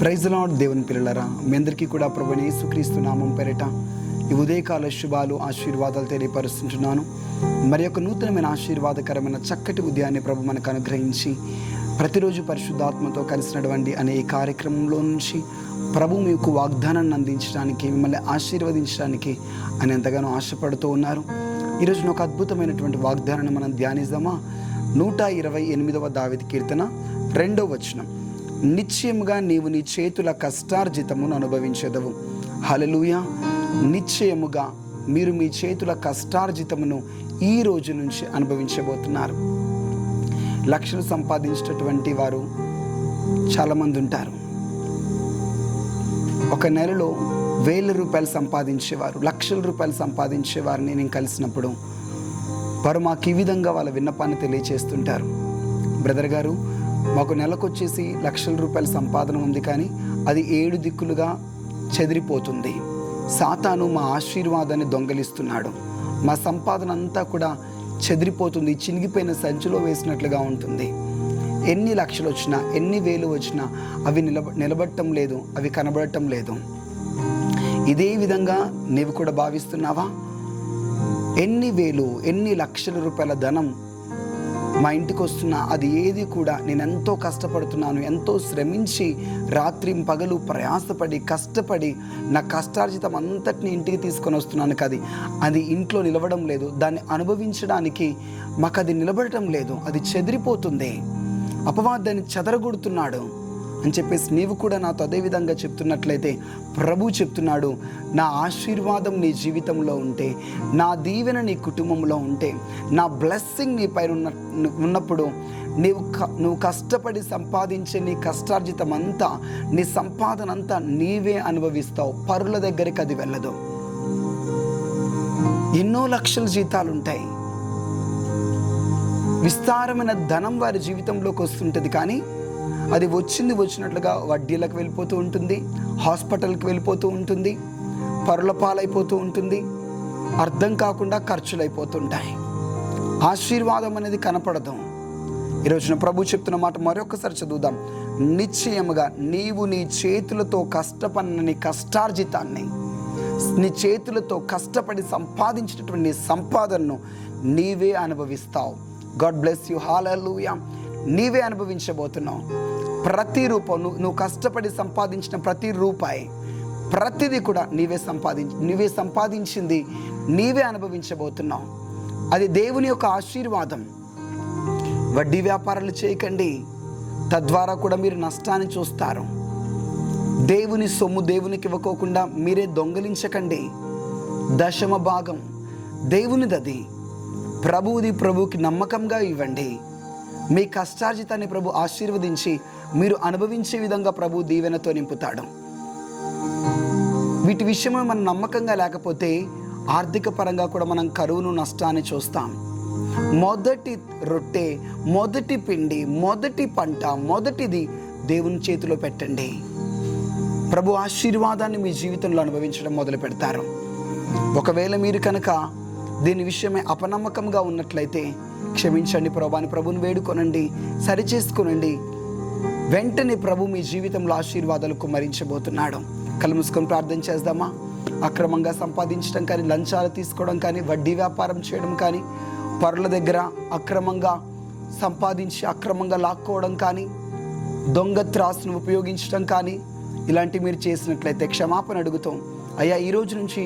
Praise lord. దేవుని పిల్లలారా, మీ అందరికీ కూడా ప్రభువైన యేసుక్రీస్తు నామం పేరిట ఈ ఉదయకాల శుభాలు ఆశీర్వాదాలు తెలియపరుస్తుంటున్నాను. మరి యొక్క నూతనమైన ఆశీర్వాదకరమైన చక్కటి ఉదయాన్ని ప్రభు మనకు అనుగ్రహించి ప్రతిరోజు పరిశుద్ధాత్మతో కలిసినటువంటి అనే ఈ కార్యక్రమంలో నుంచి ప్రభు మీకు వాగ్దానాన్ని అందించడానికి, మిమ్మల్ని ఆశీర్వదించడానికి ఆయన ఎంతగానో ఆశపడుతూ ఉన్నారు. ఈరోజు ఒక అద్భుతమైనటువంటి వాగ్దానాన్ని మనం ధ్యానిద్దామా? 128వ దావీదు కీర్తన 2వ వచనం. నిశ్చయముగా నీవు నీ చేతుల కష్టార్జితమును అనుభవించెదవు. హల్లెలూయా. నిశ్చయముగా మీరు మీ చేతుల కష్టార్జితమును ఈ రోజు నుంచి అనుభవించబోతున్నారు. లక్షలు సంపాదించేటటువంటి వారు చాలామంది ఉంటారు. ఒక నెలలో 1000 రూపాయలు సంపాదించేవారు, లక్షల రూపాయలు సంపాదించేవారిని నేను కలిసినప్పుడు వారు మాకు ఈ విధంగా వాళ్ళ విన్నపాన్ని తెలియచేస్తుంటారు. బ్రదర్ గారు, మాకు నెలకొచ్చేసి లక్షల రూపాయల సంపాదన ఉంది, కానీ అది 7 దిక్కులుగా చెదిరిపోతుంది. సాతాను మా ఆశీర్వాదాన్ని దొంగలిస్తున్నాడు. మా సంపాదన అంతా కూడా చెదిరిపోతుంది, చినిగిపోయిన సంచిలో వేసినట్లుగా ఉంటుంది. ఎన్ని లక్షలు వచ్చినా, ఎన్ని వేలు వచ్చినా అవి నిలబడటం లేదు, అవి కనబడటం లేదు. ఇదే విధంగా నీవు కూడా భావిస్తున్నావా? ఎన్ని వేలు, ఎన్ని లక్షల రూపాయల ధనం మా ఇంటికి వస్తున్నా అది ఏది కూడా నేను ఎంతో కష్టపడుతున్నాను, ఎంతో శ్రమించి రాత్రి పగలు ప్రయాసపడి కష్టపడి నా కష్టార్జితం అంతటిని ఇంటికి తీసుకొని వస్తున్నాను, అది ఇంట్లో నిలవడం లేదు. దాన్ని అనుభవించడానికి మాకు అది నిలబడటం లేదు, అది చెదిరిపోతుంది. అపవాదాన్ని చెదరగొడుతున్నాడు అని చెప్పేసి నీవు కూడా నాతో అదే విధంగా చెప్తున్నట్లయితే ప్రభు చెప్తున్నాడు, నా ఆశీర్వాదం నీ జీవితంలో ఉంటే, నా దీవెన నీ కుటుంబంలో ఉంటే, నా బ్లెస్సింగ్ నీ పైన ఉన్నప్పుడు నువ్వు కష్టపడి సంపాదించే నీ కష్టార్జితం అంతా, నీ సంపాదన అంతా నీవే అనుభవిస్తావు. పరుల దగ్గరికి అది వెళ్ళదు. ఎన్నో లక్షల జీతాలు ఉంటాయి, విస్తారమైన ధనం వారి జీవితంలోకి వస్తుంటుంది, కానీ అది వచ్చినట్లుగా వడ్డీలకు వెళ్ళిపోతూ ఉంటుంది, హాస్పిటల్కి వెళ్ళిపోతూ ఉంటుంది, పరుల పాలైపోతూ ఉంటుంది, అర్థం కాకుండా ఖర్చులు అయిపోతుంటాయి. ఆశీర్వాదం అనేది కనపడదు. ఈరోజున ప్రభు చెప్తున్న మాట మరొకసారి చదువుదాం. నిశ్చయముగా నీవు నీ చేతులతో కష్టపడిన నీ కష్టార్జితాన్ని, నీ చేతులతో కష్టపడి సంపాదించినటువంటి నీ సంపాదనను నీవే అనుభవిస్తావు. God bless you. హల్లెలూయా. నీవే అనుభవించబోతున్నావు. ప్రతి రూపం, నువ్వు కష్టపడి సంపాదించిన ప్రతి రూపాయి, ప్రతిదీ కూడా నీవే సంపాదించింది నీవే అనుభవించబోతున్నావు. అది దేవుని యొక్క ఆశీర్వాదం. వడ్డీ వ్యాపారాలు చేయకండి, తద్వారా కూడా మీరు నష్టాన్ని చూస్తారు. దేవుని సొమ్ము దేవునికి ఇవ్వకోకుండా మీరే దొంగలించకండి. 10వ భాగం దేవునిదది, ప్రభువుకి నమ్మకంగా ఇవ్వండి. మీ కష్టార్జితాన్ని ప్రభు ఆశీర్వదించి మీరు అనుభవించే విధంగా ప్రభు దీవెనతో నింపుతాడు. వీటి విషయమై మనం నమ్మకంగా లేకపోతే ఆర్థిక పరంగా కూడా మనం కరువును, నష్టాన్ని చూస్తాం. మొదటి రొట్టె, మొదటి పిండి, మొదటి పంట, మొదటిది దేవుని చేతిలో పెట్టండి. ప్రభు ఆశీర్వాదాన్ని మీ జీవితంలో అనుభవించడం మొదలు పెడతారు. ఒకవేళ మీరు కనుక దీని విషయమై అపనమ్మకంగా ఉన్నట్లయితే క్షమించండి ప్రభుని, ప్రభుని వేడుకొనండి, సరిచేసుకొనండి. వెంటనే ప్రభు మీ జీవితంలో ఆశీర్వాదాలు కుమ్మరించబోతున్నాడు. కళ్ళు మూసుకొని ప్రార్థన చేద్దామా? అక్రమంగా సంపాదించడం కానీ, లంచాలు తీసుకోవడం కానీ, వడ్డీ వ్యాపారం చేయడం కానీ, పరుల దగ్గర అక్రమంగా సంపాదించి అక్రమంగా లాక్కోవడం కానీ, దొంగ త్రాసును ఉపయోగించడం కానీ, ఇలాంటివి మీరు చేసినట్లయితే క్షమాపణ అడుగుతాం. అయ్యా, ఈ రోజు నుంచి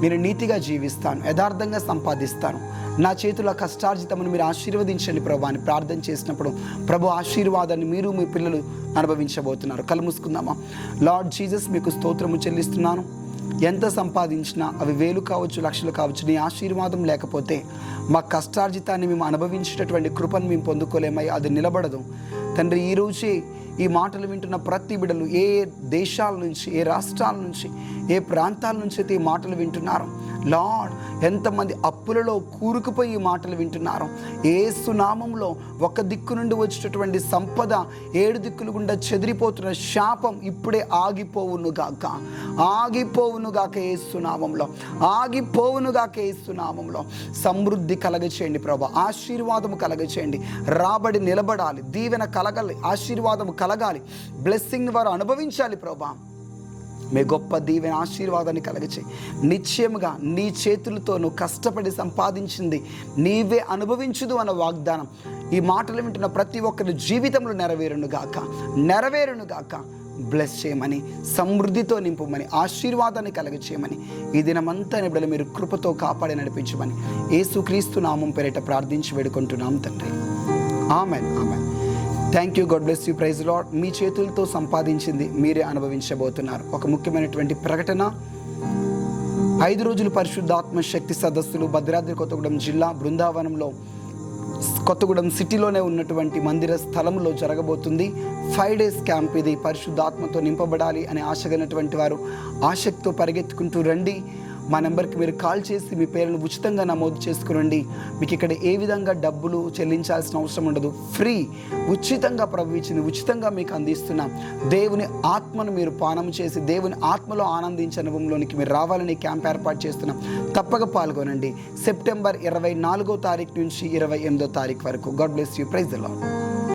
నేను నీతిగా జీవిస్తాను, యథార్థంగా సంపాదిస్తాను, నా చేతుల కష్టార్జితమును మీరు ఆశీర్వదించండి ప్రభు అని ప్రార్థన చేసినప్పుడు ప్రభు ఆశీర్వాదాన్ని మీరు, మీ పిల్లలు అనుభవించబోతున్నారు. కళ్ళు మూసుకుందామా? లార్డ్ జీసస్, మీకు స్తోత్రము చెల్లిస్తున్నాను. ఎంత సంపాదించినా అవి 1000 కావచ్చు, లక్షలు కావచ్చు, నీ ఆశీర్వాదం లేకపోతే మా కష్టార్జితాన్ని మేము అనుభవించేటటువంటి కృపను మేము పొందుకోలేమయ్యా, అది నిలబడదు తండ్రి. ఈరోజే ఈ మాటలు వింటున్న ప్రతి బిడ్డలు ఏ దేశాల నుంచి, ఏ రాష్ట్రాల నుంచి, ఏ ప్రాంతాల నుంచి అయితే ఈ మాటలు వింటున్నారు లార్డ్, ఎంతమంది అప్పులలో కూరుకుపోయి ఈ మాటలు వింటున్నారు. యేసు నామములో ఒక దిక్కు నుండి వచ్చేటటువంటి సంపద 7 దిక్కులు గుండా చెదిరిపోతున్న శాపం ఇప్పుడే ఆగిపోవునుగాక, ఆగిపోవునుగాక యేసు నామములో, ఆగిపోవునుగాక యేసు నామములో. సమృద్ధి కలగచేయండి ప్రభా, ఆశీర్వాదము కలగచేయండి. రాబడి నిలబడాలి, దీవెన కలగాలి, ఆశీర్వాదము కలగాలి, బ్లెస్సింగ్ వారు అనుభవించాలి ప్రభా. మీ గొప్ప దీవెన ఆశీర్వాదాన్ని కలగచే. నిశ్చయముగా నీ చేతులతో నువ్వు కష్టపడి సంపాదించింది నీవే అనుభవించుదు అన్న వాగ్దానం ఈ మాటలు వింటున్న ప్రతి ఒక్కరి జీవితంలో నెరవేరును గాక. బ్లెస్ చేయమని, సమృద్ధితో నింపుమని, ఆశీర్వాదాన్ని కలగచేయమని, ఈ దినమంతా నిబిడలు మీరు కృపతో కాపాడి నడిపించమని యేసుక్రీస్తు నామం పేరిట ప్రార్థించి వేడుకుంటున్నాం తండ్రి. Amen, amen. Thank you. God bless you. Praise Lord. మీ చేతులతో సంపాదించింది మీరే అనుభవించబోతున్నారు. ఒక ముఖ్యమైనటువంటి ప్రకటన. 5 రోజులు పరిశుద్ధాత్మ శక్తి సదస్సులు భద్రాద్రి కొత్తగూడెం జిల్లా బృందావనంలో కొత్తగూడెం సిటీలోనే ఉన్నటువంటి మందిర స్థలంలో జరగబోతుంది. 5 days క్యాంప్ ఇది. పరిశుద్ధాత్మతో నింపబడాలి అని ఆశగనటువంటి వారు ఆసక్తితో పరిగెత్తుకుంటూ రండి. మా నెంబర్కి మీరు కాల్ చేసి మీ పేరును ఉచితంగా నమోదు చేసుకురండి. మీకు ఇక్కడ ఏ విధంగా డబ్బులు చెల్లించాల్సిన అవసరం ఉండదు. ఫ్రీ, ఉచితంగా ప్రభు ఇచ్చింది, ఉచితంగా మీకు అందిస్తున్నాం. దేవుని ఆత్మను మీరు పానం చేసి దేవుని ఆత్మలో ఆనందించే అనుభవంలోనికి మీరు రావాలని క్యాంప్ ఏర్పాటు చేస్తున్నాం. తప్పక పాల్గొనండి. సెప్టెంబర్ 24వ తారీఖు నుంచి 28వ తారీఖు వరకు. God bless you. Praise the lord.